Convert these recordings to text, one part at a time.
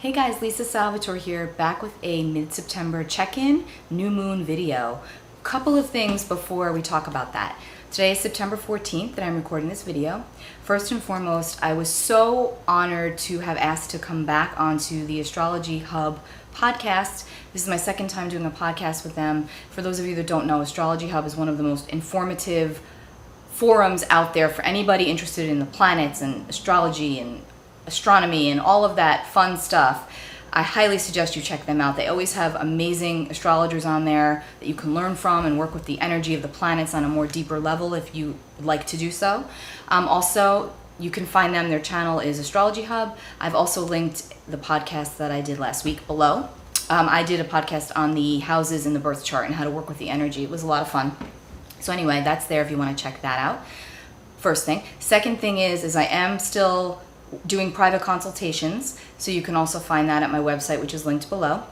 Hey guys, Lisa Salvatore here, back with a mid-September check-in new moon video. Couple of things before we talk about that. Today is September 14th that I'm recording this video. First and foremost, I was so honored to have asked to come back onto the Astrology Hub podcast. This is my second time doing a podcast with them. For those of you that don't know, Astrology Hub is one of the most informative forums out there for anybody interested in the planets and astrology and astronomy and all of that fun stuff. I highly suggest you check them out. They always have amazing astrologers on there that you can learn from and work with the energy of the planets on a more deeper level if you would like to do so. Also, you can find them. Their channel is Astrology Hub. I've also linked the podcast that I did last week below. I did a podcast on the houses in the birth chart and how to work with the energy. It was a lot of fun. So anyway, that's there if you want to check that out. First thing. Second thing is I am still doing private consultations, so you can also find that at my website, which is linked below.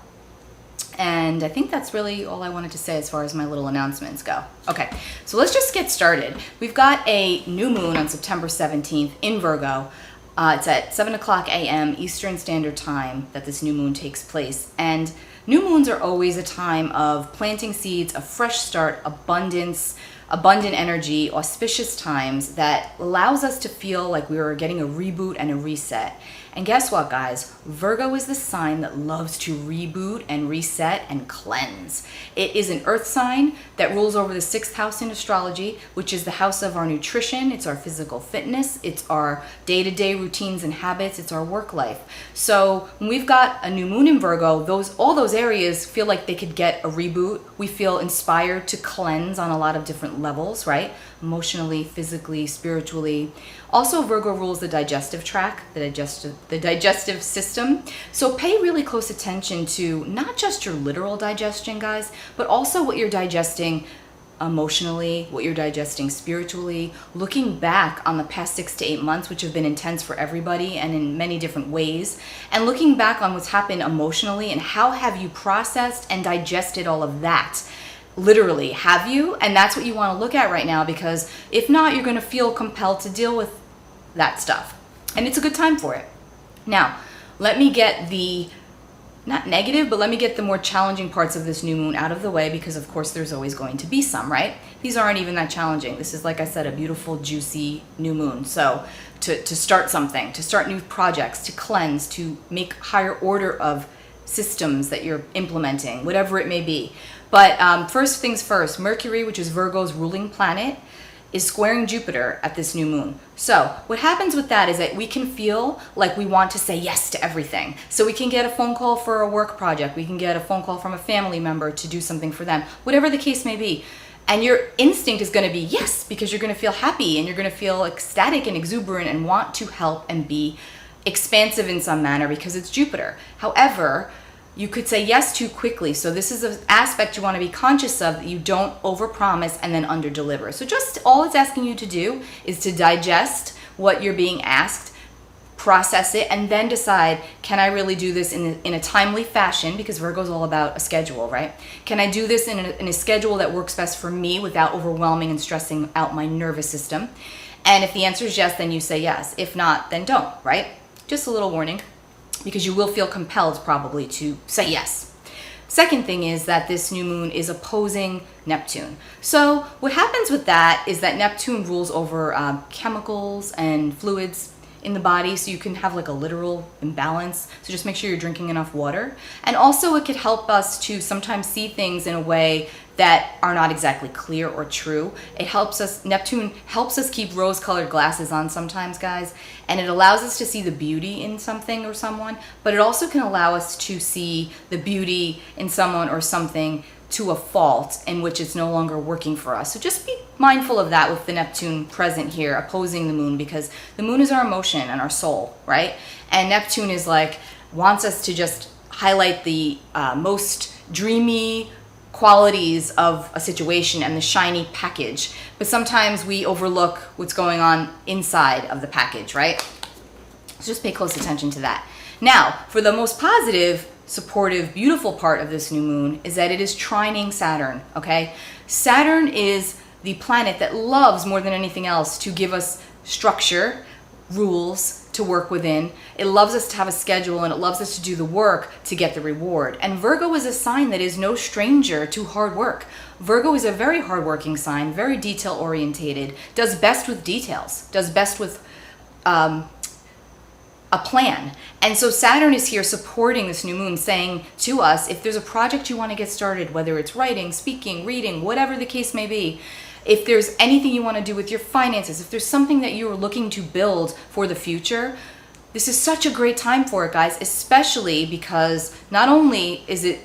And I think that's really all I wanted to say as far as my little announcements go. Okay, so let's just get started. We've got a new moon on September 17th in Virgo. It's at 7 o'clock a.m. Eastern Standard Time that this new moon takes place. And new moons are always a time of planting seeds, a fresh start, abundance, abundant energy, auspicious times that allows us to feel like we are getting a reboot and a reset. And guess what, guys? Virgo is the sign that loves to reboot and reset and cleanse. It is an earth sign that rules over the 6th house in astrology, which is the house of our nutrition. It's our physical fitness. It's our day-to-day routines and habits. It's our work life. So when we've got a new moon in Virgo, all those areas feel like they could get a reboot. We feel inspired to cleanse on a lot of different levels, right? Emotionally, physically, spiritually. Also, Virgo rules the digestive tract, the digestive system. So pay really close attention to not just your literal digestion, guys, but also what you're digesting emotionally, what you're digesting spiritually, looking back on the past 6 to 8 months, which have been intense for everybody and in many different ways, and looking back on what's happened emotionally and how have you processed and digested all of that. Literally, have you? And that's what you want to look at right now, because if not, you're going to feel compelled to deal with that stuff. And it's a good time for it. Now, let me get not negative, but let me get the more challenging parts of this new moon out of the way, because of course there's always going to be some, right? These aren't even that challenging. This is, like I said, a beautiful, juicy new moon. So to start something, to start new projects, to cleanse, to make higher order of systems that you're implementing, whatever it may be. But first things first, Mercury, which is Virgo's ruling planet, is squaring Jupiter at this new moon. So what happens with that is that we can feel like we want to say yes to everything. So we can get a phone call for a work project. We can get a phone call from a family member to do something for them, whatever the case may be. And your instinct is going to be yes, because you're going to feel happy and you're going to feel ecstatic and exuberant and want to help and be expansive in some manner because it's Jupiter. However, you could say yes too quickly. So this is an aspect you want to be conscious of, that you don't overpromise and then underdeliver. So just all it's asking you to do is to digest what you're being asked, process it, and then decide, can I really do this in a timely fashion? Because Virgo is all about a schedule, right? Can I do this in a schedule that works best for me without overwhelming and stressing out my nervous system? And if the answer is yes, then you say yes. If not, then don't, right? Just a little warning, because you will feel compelled probably to say yes. Second thing is that this new moon is opposing Neptune. So what happens with that is that Neptune rules over chemicals and fluids in the body, so you can have like a literal imbalance. So just make sure you're drinking enough water. And also it could help us to sometimes see things in a way that are not exactly clear or true. It helps us, Neptune helps us keep rose-colored glasses on sometimes, guys, and it allows us to see the beauty in something or someone, but it also can allow us to see the beauty in someone or something to a fault in which it's no longer working for us. So just be mindful of that with the Neptune present here, opposing the moon, because the moon is our emotion and our soul, right? And Neptune is wants us to just highlight the most dreamy qualities of a situation and the shiny package. But sometimes we overlook what's going on inside of the package, right? So just pay close attention to that. Now, for the most positive, supportive, beautiful part of this new moon is that it is trining Saturn, okay? Saturn is the planet that loves more than anything else to give us structure, rules, to work within. It loves us to have a schedule, and it loves us to do the work to get the reward. And Virgo is a sign that is no stranger to hard work. Virgo is a very hardworking sign, very detail orientated, does best with details, does best with a plan. And so Saturn is here supporting this new moon, saying to us, if there's a project you want to get started, whether it's writing, speaking, reading, whatever the case may be, if there's anything you want to do with your finances, if there's something that you're looking to build for the future, this is such a great time for it, guys, especially because not only is it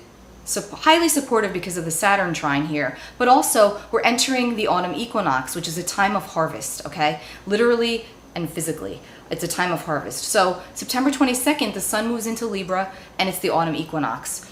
highly supportive because of the Saturn trine here, but also we're entering the autumn equinox, which is a time of harvest, okay? Literally and physically, it's a time of harvest. So September 22nd, the sun moves into Libra, and it's the autumn equinox.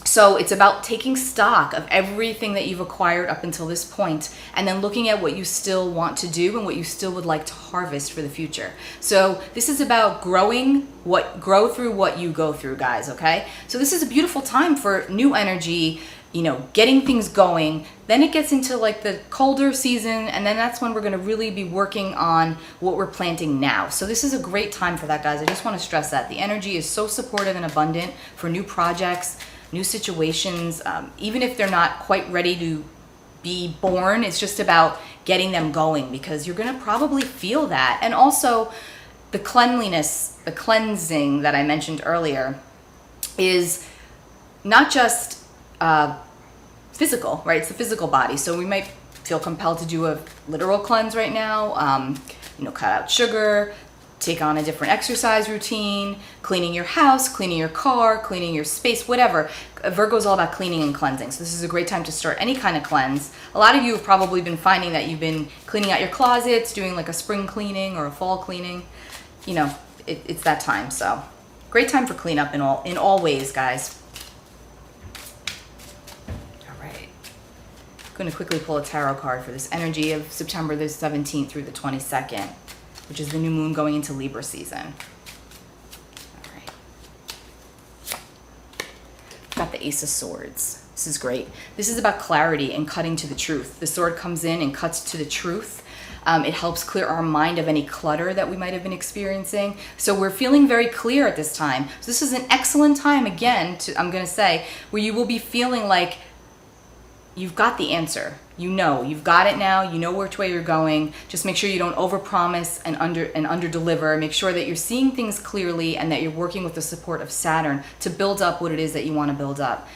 So it's about taking stock of everything that you've acquired up until this point, and then looking at what you still want to do and what you still would like to harvest for the future. So this is about grow through what you go through, guys, okay? So this is a beautiful time for new energy, you know, getting things going. Then it gets into like the colder season, and then that's when we're going to really be working on what we're planting now. So this is a great time for that, guys. I just want to stress that the energy is so supportive and abundant for new projects, new situations, even if they're not quite ready to be born. It's just about getting them going, because you're going to probably feel that. And also the cleanliness, the cleansing that I mentioned earlier is not just physical, right? It's the physical body. So we might feel compelled to do a literal cleanse right now, you know, cut out sugar, take on a different exercise routine, cleaning your house, cleaning your car, cleaning your space, whatever. Virgo is all about cleaning and cleansing. So this is a great time to start any kind of cleanse. A lot of you have probably been finding that you've been cleaning out your closets, doing like a spring cleaning or a fall cleaning. You know, it's that time. So great time for cleanup in all ways, guys. All right. I'm going to quickly pull a tarot card for this energy of September the 17th through the 22nd. Which is the new moon going into Libra season. All right. Got the Ace of Swords. This is great. This is about clarity and cutting to the truth. The sword comes in and cuts to the truth. It helps clear our mind of any clutter that we might have been experiencing. So we're feeling very clear at this time. So this is an excellent time, again, I'm going to say, where you will be feeling like you've got the answer. You know, you've got it now. You know which way you're going. Just make sure you don't overpromise and underdeliver. Make sure that you're seeing things clearly and that you're working with the support of Saturn to build up what it is that you want to build up.